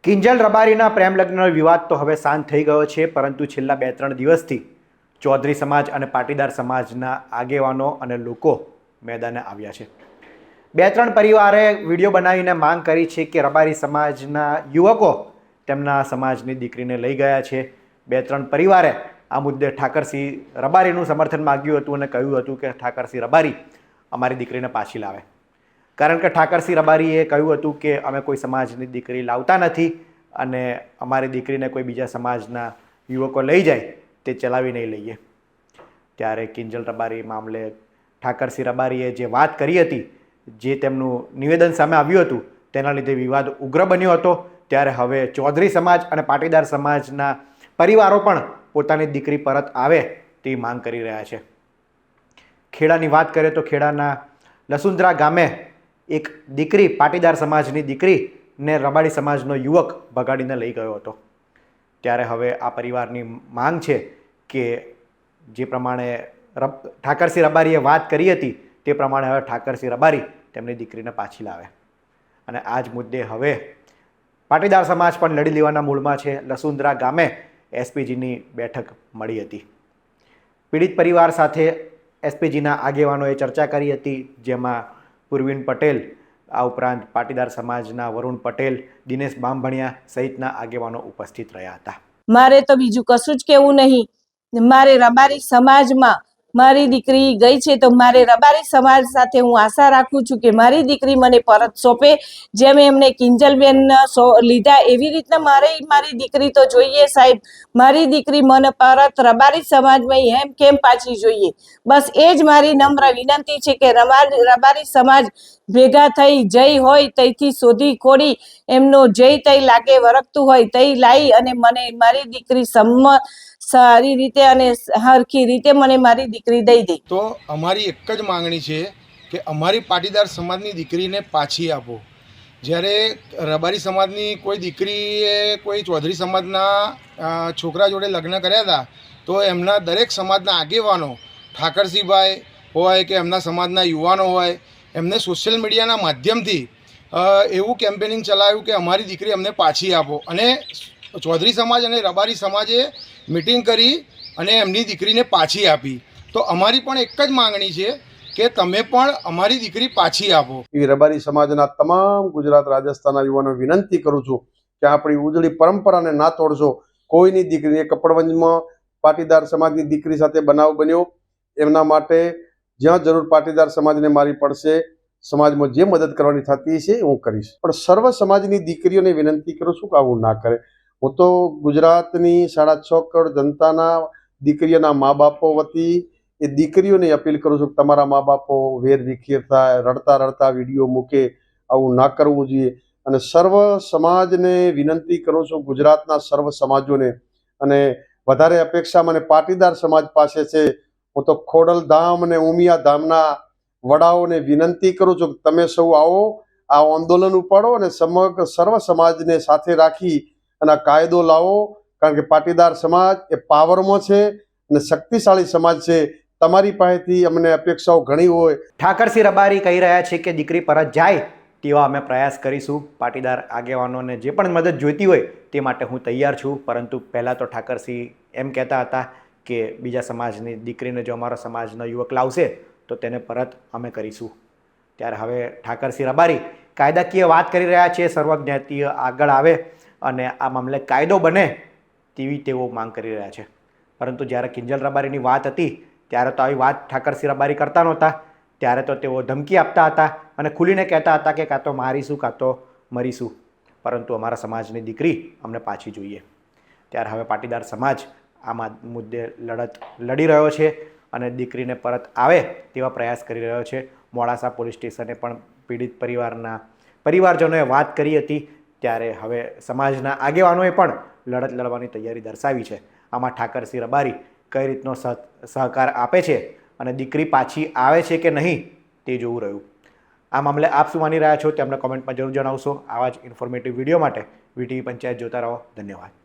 કિંજલ રબારીના પ્રેમ લગ્નનો વિવાદ તો હવે શાંત થઈ ગયો છે, પરંતુ છેલ્લા 2-3 દિવસથી ચૌધરી સમાજ અને પાટીદાર સમાજના આગેવાનો અને લોકો મેદાને આવ્યા છે। 2-3 પરિવારે વિડીયો બનાવીને માંગ કરી છે કે રબારી સમાજના યુવકો તેમના સમાજની દીકરીને લઈ ગયા છે। 2-3 પરિવારે આ મુદ્દે ઠાકરસિંહ રબારીનું સમર્થન માંગ્યું હતું અને કહ્યું હતું કે ઠાકરસિંહ રબારી અમારી દીકરીને પાછી લાવે, કારણ કે ઠાકરસિંહ રબારીએ કહ્યું હતું કે અમે કોઈ સમાજની દીકરી લાવતા નથી અને અમારી દીકરીને કોઈ બીજા સમાજના યુવકો લઈ જાય તે ચલાવી નહીં લઈએ। ત્યારે કિંજલ રબારી મામલે ઠાકરસિંહ રબારીએ જે વાત કરી હતી, જે તેમનું નિવેદન સામે આવ્યું હતું, તેના લીધે વિવાદ ઉગ્ર બન્યો હતો। ત્યારે હવે ચૌધરી સમાજ અને પાટીદાર સમાજના પરિવારો પણ પોતાની દીકરી પરત આવે તેવી માંગ કરી રહ્યા છે। ખેડાની વાત કરીએ તો ખેડાના લસુંદરા ગામે એક દીકરી, પાટીદાર સમાજની દીકરીને રબારી સમાજનો યુવક ભગાડીને લઈ ગયો હતો। ત્યારે હવે આ પરિવારની માંગ છે કે જે પ્રમાણે ઠાકરસિંહ રબારીએ વાત કરી હતી તે પ્રમાણે હવે ઠાકરસિંહ રબારી તેમની દીકરીને પાછી લાવે। અને આ જ મુદ્દે હવે પાટીદાર સમાજ પણ લડી લેવાના મૂડમાં છે। લસુંદરા ગામે એસપીજીની બેઠક મળી હતી। પીડિત પરિવાર સાથે એસપીજીના આગેવાનોએ ચર્ચા કરી હતી, જેમાં પૂર્વીન પટેલ, આ ઉપરાંત પાટીદાર સમાજના વરુણ પટેલ, દિનેશ બામભણિયા સહિતના આગેવાનો ઉપસ્થિત રહ્યા હતા। મારે તો બીજું કશું જ કહેવું નહીં। મારે રબારી સમાજમાં મારી દીકરી ગઈ છે તો મારે રબારી સમાજ સાથે હું આશા રાખું છું કે મારી દીકરી મને પરત સોંપે। જેમ એમને કિંજલબેન લીધા એવી રીતના મારી દીકરી તો જોઈએ સાહેબ। મારી દીકરી મને પરત રબારી સમાજમાં એમ કેમ પાછી જોઈએ। બસ એ જ મારી નમ્ર વિનંતી છે કે રબારી સમાજ ભેગા થઈ જઈ હોય તઈથી શોધી ખોડી એમનો જઈ તઈ લાગે વરગતું હોય તઈ લાવી અને મને મારી દીકરી સારી રીતે અને હરખી રીતે મને મારી દીકરી દઈ દે। તો અમારી એક જ માંગણી છે કે અમારી પાટીદાર સમાજની દીકરીને પાછી આપો। જ્યારે રબારી સમાજની કોઈ દીકરીએ કોઈ ચૌધરી સમાજના છોકરા જોડે લગ્ન કર્યા હતા તો એમના દરેક સમાજના આગેવાનો, ઠાકરસિંહભાઈ હોય કે એમના સમાજના યુવાનો હોય, એમને સોશિયલ મીડિયાના માધ્યમથી એવું કેમ્પેનિંગ ચલાવ્યું કે અમારી દીકરી અમને પાછી આપો। અને ચૌધરી સમાજ અને રબારી સમાજે મિટિંગ કરી અને એમની દીકરીને પાછી આપી। તો અમારી પણ એક જ માંગણી છે કે તમે પણ અમારી દીકરી પાછી આપો। એ રબારી સમાજના તમામ ગુજરાત, રાજસ્થાનના યુવાનો વિનંતી કરું છું કે આપણી ઉજળી પરંપરાને ના તોડશો। કોઈની દીકરી, કપડવંજમાં પાટીદાર સમાજની દીકરી સાથે બનાવ બન્યો, એમના માટે જ્યાં જરૂર પાટીદાર સમાજને મારી પડશે, સમાજમાં જે મદદ કરવાની થતી છે હું કરીશ, પણ સર્વ સમાજની દીકરીઓને વિનંતી કરું છું કે આવું ના કરે। હું તો ગુજરાતની 6.5 કરોડ જનતાના દીકરીઓના મા બાપો વતી એ દીકરીઓને અપીલ કરું છું કે તમારા મા બાપો વેર વિખેર થાય, રડતા રડતા વિડીયો મૂકે, આવું ના કરવું જોઈએ। અને સર્વ સમાજને વિનંતી કરું છું, ગુજરાતના સર્વ સમાજોને, અને વધારે અપેક્ષા મને પાટીદાર સમાજ પાસે છે। હું તો ખોડલધામ અને ઉમિયા ધામના વડાઓને વિનંતી કરું છું કે તમે સૌ આવો, આ આંદોલન ઉપાડો અને સમગ્ર સર્વ સમાજને સાથે રાખી અને કાયદો લાવો, કારણ કે પાટીદાર સમાજ એ પાવરમાં છે અને શક્તિશાળી સમાજ છે। તમારી પાસેથી અમને અપેક્ષાઓ ઘણી હોય। ઠાકરસિંહ રબારી કહી રહ્યા છે કે દીકરી પરત જાય તેવા અમે પ્રયાસ કરીશું। પાટીદાર આગેવાનોને જે પણ મદદ જોઈતી હોય તે માટે હું તૈયાર છું, પરંતુ પહેલાં તો ઠાકરસિંહ એમ કહેતા હતા કે બીજા સમાજની દીકરીને જો અમારા સમાજનો યુવક લાવશે તો તેને પરત અમે કરીશું। ત્યારે હવે ઠાકરસિંહ રબારી કાયદાકીય વાત કરી રહ્યા છે, સર્વજ્ઞાતીય આગળ આવે અને આ મામલે કાયદો બને તેવી તેઓ માંગ કરી રહ્યા છે। પરંતુ જ્યારે કિંજલ રબારીની વાત હતી ત્યારે તો આવી વાત ઠાકરસિંહ રબારી કરતા નહોતા। ત્યારે તો તેઓ ધમકી આપતા હતા અને ખુલીને કહેતા હતા કે કાં તો મારીશું કાં તો મરીશું, પરંતુ અમારા સમાજની દીકરી અમને પાછી જોઈએ। ત્યારે હવે પાટીદાર સમાજ આ મુદ્દે લડત લડી રહ્યો છે અને દીકરીને પરત આવે તેવા પ્રયાસ કરી રહ્યો છે। મોડાસા પોલીસ સ્ટેશને પણ પીડિત પરિવારજનોએ વાત કરી હતી। ત્યારે હવે સમાજના આગેવાનોએ પણ લડત લડવાની તૈયારી દર્શાવી છે। આમાં ઠાકરસિંહ રબારી કઈ રીતનો સહકાર આપે છે અને દીકરી પાછી આવે છે કે નહીં તે જોવું રહ્યું। આ મામલે આપ શું માની રહ્યા છો તે અમને કોમેન્ટમાં જરૂર જણાવશો। આવા જ ઇન્ફોર્મેટિવ વિડીયો માટે વીટીવી પંચાયત જોતા રહો। ધન્યવાદ।